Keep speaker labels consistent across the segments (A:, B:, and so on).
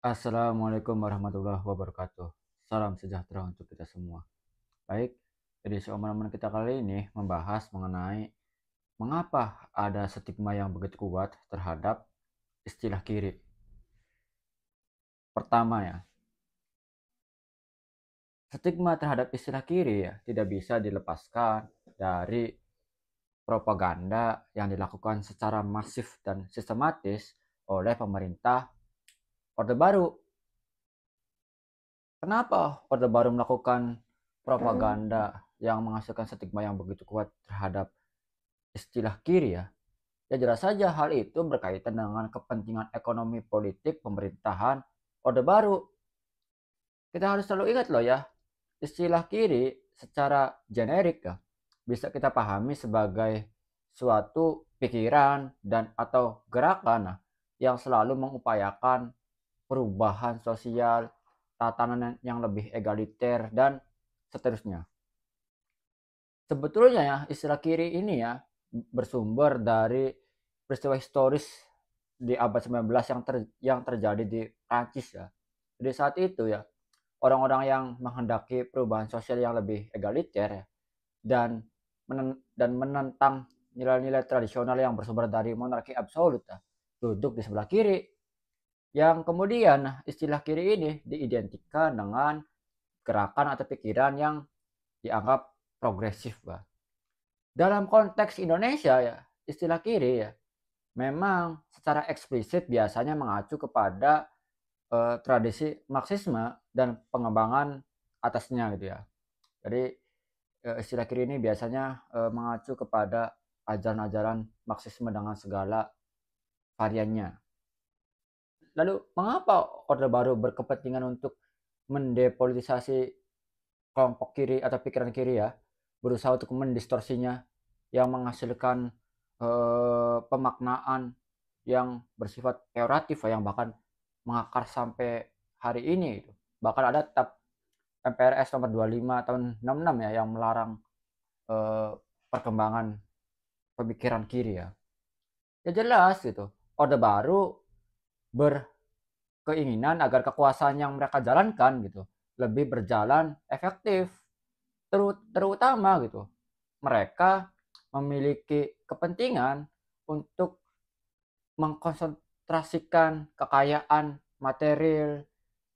A: Assalamualaikum warahmatullahi wabarakatuh. Salam sejahtera untuk kita semua. Baik, edisi omongan kita kali ini membahas mengenai mengapa ada stigma yang begitu kuat terhadap istilah kiri. Pertama ya, stigma terhadap istilah kiri ya tidak bisa dilepaskan dari propaganda yang dilakukan secara masif dan sistematis oleh pemerintah Orde Baru. Kenapa Orde Baru melakukan propaganda yang menghasilkan stigma yang begitu kuat terhadap istilah kiri ya? Ya jelas saja hal itu berkaitan dengan kepentingan ekonomi politik pemerintahan Orde Baru. Kita harus selalu ingat loh ya, istilah kiri secara generik ya bisa kita pahami sebagai suatu pikiran dan atau gerakan yang selalu mengupayakan perubahan sosial, tatanan yang lebih egaliter dan seterusnya. Sebetulnya ya istilah kiri ini ya bersumber dari peristiwa historis di abad 19 yang terjadi di Prancis ya. Jadi saat itu ya orang-orang yang menghendaki perubahan sosial yang lebih egaliter ya, dan menentang nilai-nilai tradisional yang bersumber dari monarki absolut ya, duduk di sebelah kiri. Yang kemudian istilah kiri ini diidentikan dengan gerakan atau pikiran yang dianggap progresif, Bah. Dalam konteks Indonesia ya, istilah kiri ya memang secara eksplisit biasanya mengacu kepada tradisi Marxisme dan pengembangan atasnya gitu ya. Jadi istilah kiri ini biasanya mengacu kepada ajaran-ajaran Marxisme dengan segala variannya. Lalu mengapa Orde Baru berkepentingan untuk mendepolitisasi kelompok kiri atau pikiran kiri ya, berusaha untuk mendistorsinya yang menghasilkan pemaknaan yang bersifat peyoratif yang bahkan mengakar sampai hari ini gitu. Bahkan ada tab MPRS nomor 25 tahun 66 ya yang melarang perkembangan pemikiran kiri ya. Ya jelas gitu. Orde Baru berkeinginan agar kekuasaan yang mereka jalankan gitu lebih berjalan efektif, terutama gitu mereka memiliki kepentingan untuk mengkonsentrasikan kekayaan material,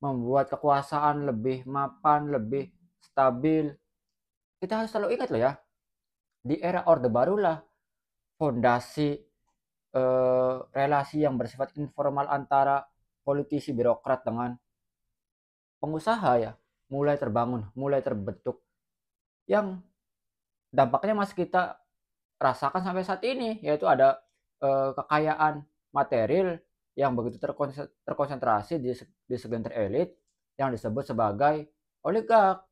A: membuat kekuasaan lebih mapan, lebih stabil. Kita harus selalu ingat loh ya, di era Orde Barulah fondasi relasi yang bersifat informal antara politisi birokrat dengan pengusaha ya mulai terbangun, mulai terbentuk yang dampaknya masih kita rasakan sampai saat ini, yaitu ada kekayaan material yang begitu terkonsentrasi di segelintir elit yang disebut sebagai oligark.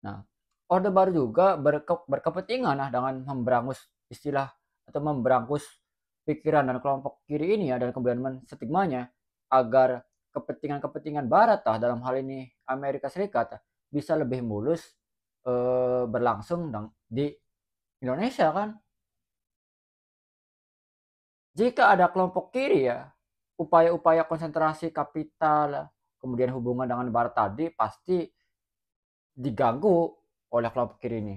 A: Nah, Orde Baru juga berkepentingan dengan memberangus istilah atau memberangus pikiran dan kelompok kiri ini ya dan kemudian menstigmanya agar kepentingan-kepentingan Barat dalam hal ini Amerika Serikat bisa lebih mulus berlangsung di Indonesia kan. Jika ada kelompok kiri ya, upaya-upaya konsentrasi kapital, kemudian hubungan dengan barat tadi pasti diganggu oleh kelompok kiri ini.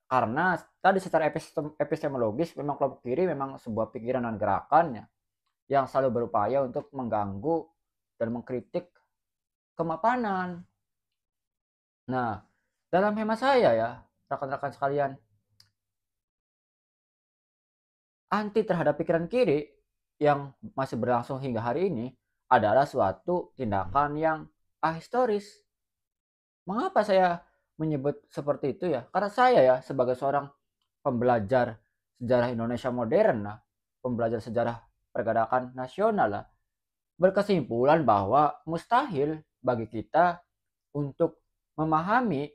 A: Karena tadi secara epistemologis memang kelompok kiri memang sebuah pikiran dan gerakan yang selalu berupaya untuk mengganggu dan mengkritik kemapanan. Nah, dalam hemat saya ya, rekan-rekan sekalian, anti terhadap pikiran kiri yang masih berlangsung hingga hari ini adalah suatu tindakan yang ahistoris. Mengapa saya menyebut seperti itu ya? Karena saya ya sebagai seorang pembelajar sejarah Indonesia modern pembelajar sejarah pergerakan nasional berkesimpulan bahwa mustahil bagi kita untuk memahami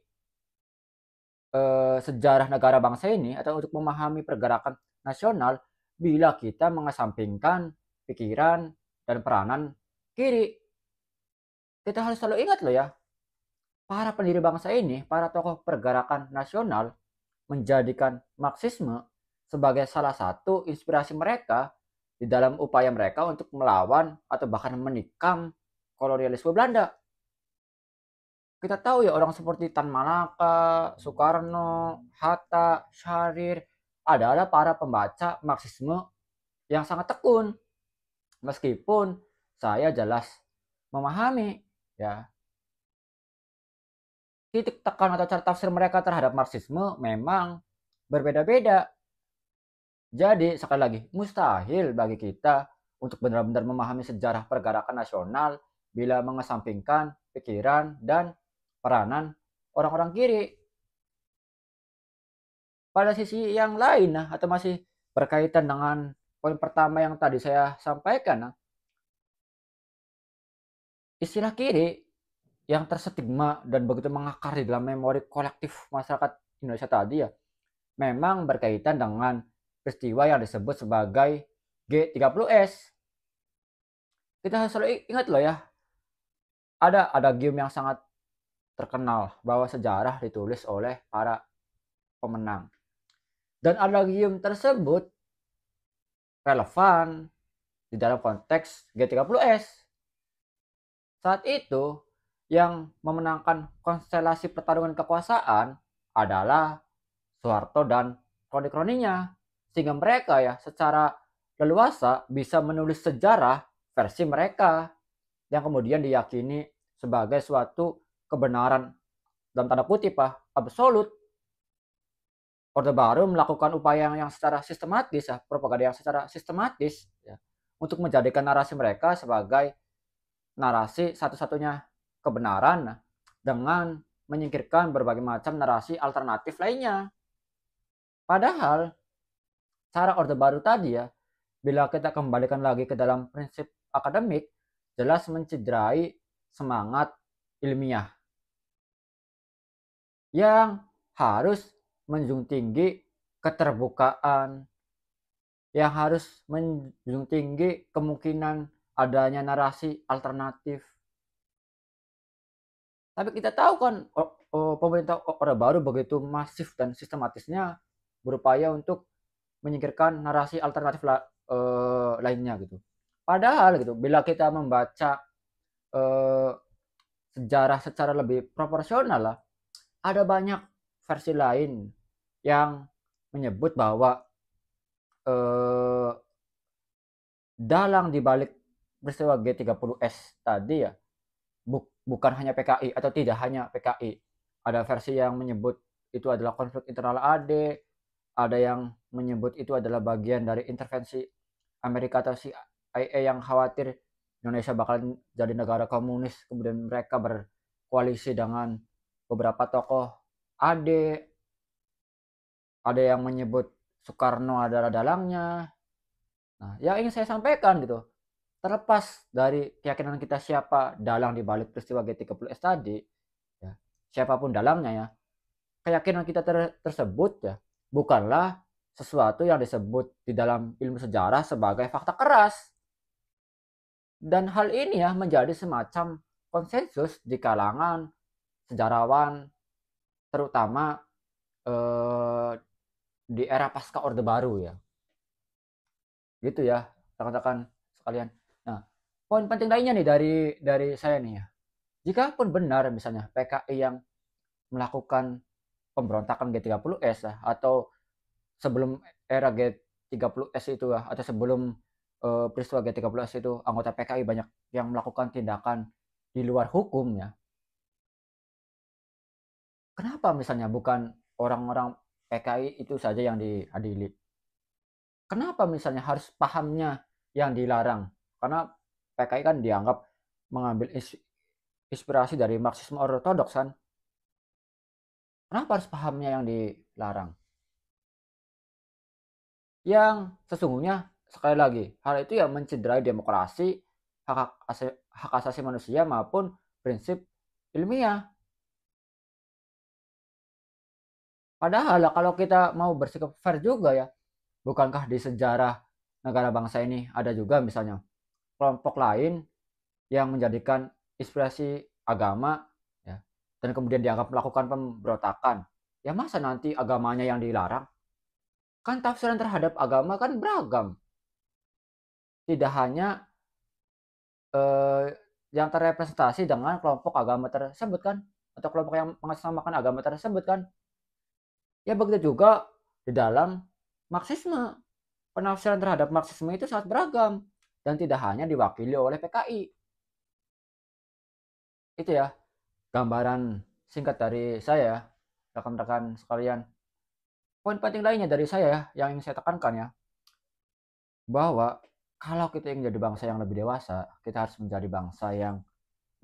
A: sejarah negara bangsa ini atau untuk memahami pergerakan nasional bila kita mengesampingkan pikiran dan peranan kiri. Kita harus selalu ingat loh ya, para pendiri bangsa ini, para tokoh pergerakan nasional menjadikan Marxisme sebagai salah satu inspirasi mereka di dalam upaya mereka untuk melawan atau bahkan menikam kolonialisme Belanda. Kita tahu ya orang seperti Tan Malaka, Soekarno, Hatta, Syahrir adalah para pembaca Marxisme yang sangat tekun. Meskipun saya jelas memahami ya titik tekan atau cara tafsir mereka terhadap Marxisme memang berbeda-beda. Jadi sekali lagi mustahil bagi kita untuk benar-benar memahami sejarah pergerakan nasional bila mengesampingkan pikiran dan peranan orang-orang kiri. Pada sisi yang lain atau masih berkaitan dengan poin pertama yang tadi saya sampaikan, istilah kiri yang terstigma dan begitu mengakar di dalam memori kolektif masyarakat Indonesia tadi ya, memang berkaitan dengan peristiwa yang disebut sebagai G30S. Kita harus selalu ingat loh ya, ada game yang sangat terkenal bahwa sejarah ditulis oleh para pemenang. Dan adagium tersebut relevan di dalam konteks G30S. Saat itu, yang memenangkan konstelasi pertarungan kekuasaan adalah Soeharto dan kroni-kroninya. Sehingga mereka ya secara leluasa bisa menulis sejarah versi mereka yang kemudian diyakini sebagai suatu kebenaran dalam tanda kutip absolut. Orde Baru melakukan upaya yang secara sistematis propaganda yang secara sistematis ya, untuk menjadikan narasi mereka sebagai narasi satu-satunya kebenaran dengan menyingkirkan berbagai macam narasi alternatif lainnya. Padahal cara Orde Baru tadi ya, bila kita kembalikan lagi ke dalam prinsip akademik, jelas mencederai semangat ilmiah yang harus menjunjung tinggi keterbukaan, yang harus menjunjung tinggi kemungkinan adanya narasi alternatif. Tapi kita tahu kan pemerintah Orde Baru begitu masif dan sistematisnya berupaya untuk menyingkirkan narasi alternatif lainnya gitu. Padahal gitu, bila kita membaca sejarah secara lebih proporsional ada banyak versi lain yang menyebut bahwa dalang dibalik peristiwa G30S tadi ya bukan hanya PKI atau tidak hanya PKI. Ada versi yang menyebut itu adalah konflik internal AD, ada yang menyebut itu adalah bagian dari intervensi Amerika atau CIA yang khawatir Indonesia bakal jadi negara komunis, kemudian mereka berkoalisi dengan beberapa tokoh AD. Ada yang menyebut Soekarno adalah dalangnya. Nah, yang ingin saya sampaikan gitu, terlepas dari keyakinan kita siapa dalang di balik peristiwa G30S tadi, ya, siapapun dalangnya ya, keyakinan kita tersebut ya bukanlah sesuatu yang disebut di dalam ilmu sejarah sebagai fakta keras. Dan hal ini ya menjadi semacam konsensus di kalangan sejarawan, terutama di era pasca Orde Baru ya. Gitu ya, rekan-rekan sekalian. Nah, poin penting lainnya nih dari saya nih ya. Jikapun benar misalnya PKI yang melakukan pemberontakan G30S atau sebelum era G30S itu atau sebelum peristiwa G30S itu anggota PKI banyak yang melakukan tindakan di luar hukum ya. Kenapa misalnya bukan orang-orang PKI itu saja yang diadili? Kenapa misalnya harus pahamnya yang dilarang? Karena PKI kan dianggap mengambil inspirasi dari Marxisme ortodoks kan. Kenapa harus pahamnya yang dilarang? Yang sesungguhnya sekali lagi hal itu ya mencederai demokrasi, hak asasi manusia maupun prinsip ilmiah. Padahal kalau kita mau bersikap fair juga ya, bukankah di sejarah negara bangsa ini ada juga misalnya kelompok lain yang menjadikan inspirasi agama ya, dan kemudian dianggap melakukan pemberontakan. Ya masa nanti agamanya yang dilarang? Kan tafsiran terhadap agama kan beragam. tidak hanya, eee, yang terrepresentasi dengan kelompok agama tersebut kan, atau kelompok yang mengatasnamakan agama tersebut kan. Ya begitu juga di dalam Marxisme. Penafsiran terhadap Marxisme itu sangat beragam dan tidak hanya diwakili oleh PKI. Itu ya gambaran singkat dari saya, rekan-rekan sekalian. Poin penting lainnya dari saya yang ingin saya tekankan ya, bahwa kalau kita ingin jadi bangsa yang lebih dewasa, kita harus menjadi bangsa yang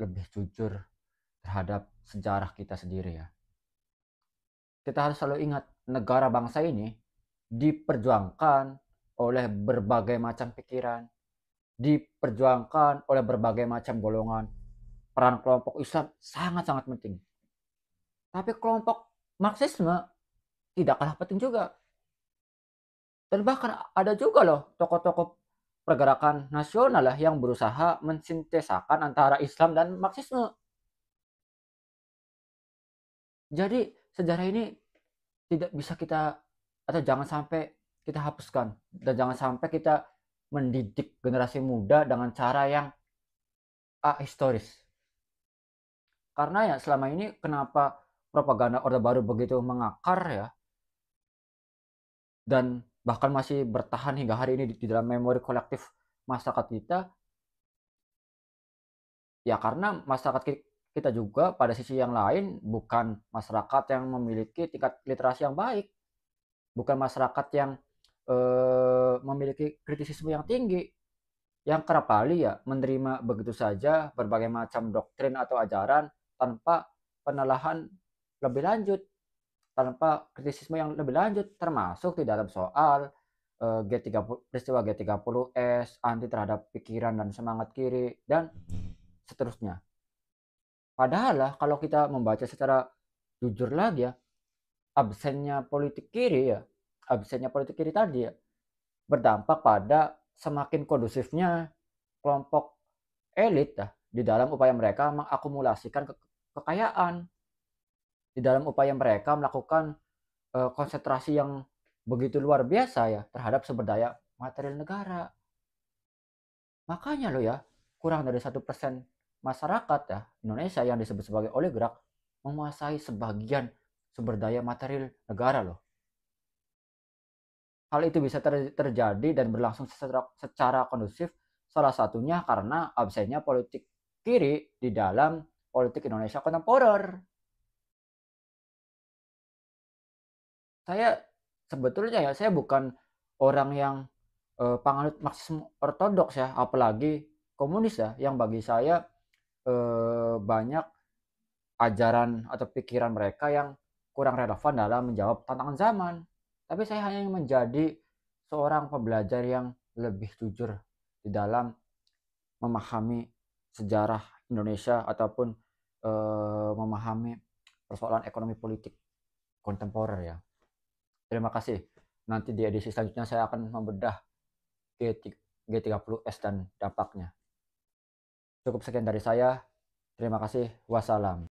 A: lebih jujur terhadap sejarah kita sendiri ya. Kita harus selalu ingat, negara bangsa ini diperjuangkan oleh berbagai macam pikiran, diperjuangkan oleh berbagai macam golongan. Peran kelompok Islam sangat-sangat penting. Tapi kelompok Marxisme tidak kalah penting juga. Dan bahkan ada juga loh tokoh-tokoh pergerakan nasional lah yang berusaha mensintesakan antara Islam dan Marxisme. Jadi sejarah ini tidak bisa kita, atau jangan sampai kita hapuskan, dan jangan sampai kita mendidik generasi muda dengan cara yang historis. Karena ya selama ini kenapa propaganda Orde Baru begitu mengakar ya, dan bahkan masih bertahan hingga hari ini di dalam memori kolektif masyarakat kita, ya karena masyarakat kita juga pada sisi yang lain bukan masyarakat yang memiliki tingkat literasi yang baik, bukan masyarakat yang memiliki kritisisme yang tinggi, yang kerap kali ya menerima begitu saja berbagai macam doktrin atau ajaran tanpa penelaahan lebih lanjut, tanpa kritisisme yang lebih lanjut, termasuk di dalam soal G30, peristiwa G30S, anti terhadap pikiran dan semangat kiri, dan seterusnya. Padahal lah kalau kita membaca secara jujur lagi ya, absennya politik kiri ya, absennya politik kiri tadi ya, berdampak pada semakin kondusifnya kelompok elit ya, di dalam upaya mereka mengakumulasikan kekayaan, di dalam upaya mereka melakukan konsentrasi yang begitu luar biasa ya terhadap sumber daya material negara. Makanya loh ya, kurang dari 1% masyarakat ya Indonesia yang disebut sebagai oligark menguasai sebagian sumber daya material negara loh. Hal itu bisa terjadi dan berlangsung secara kondusif, salah satunya karena absennya politik kiri di dalam politik Indonesia kontemporer. Saya sebetulnya ya, saya bukan orang yang penganut Marxisme ortodoks ya, apalagi komunis ya, yang bagi saya banyak ajaran atau pikiran mereka yang kurang relevan dalam menjawab tantangan zaman. Tapi saya hanya ingin menjadi seorang pembelajar yang lebih jujur di dalam memahami sejarah Indonesia ataupun memahami persoalan ekonomi politik kontemporer ya. Terima kasih. Nanti di edisi selanjutnya saya akan membedah G30S dan dampaknya. Cukup sekian dari saya. Terima kasih. Wassalam.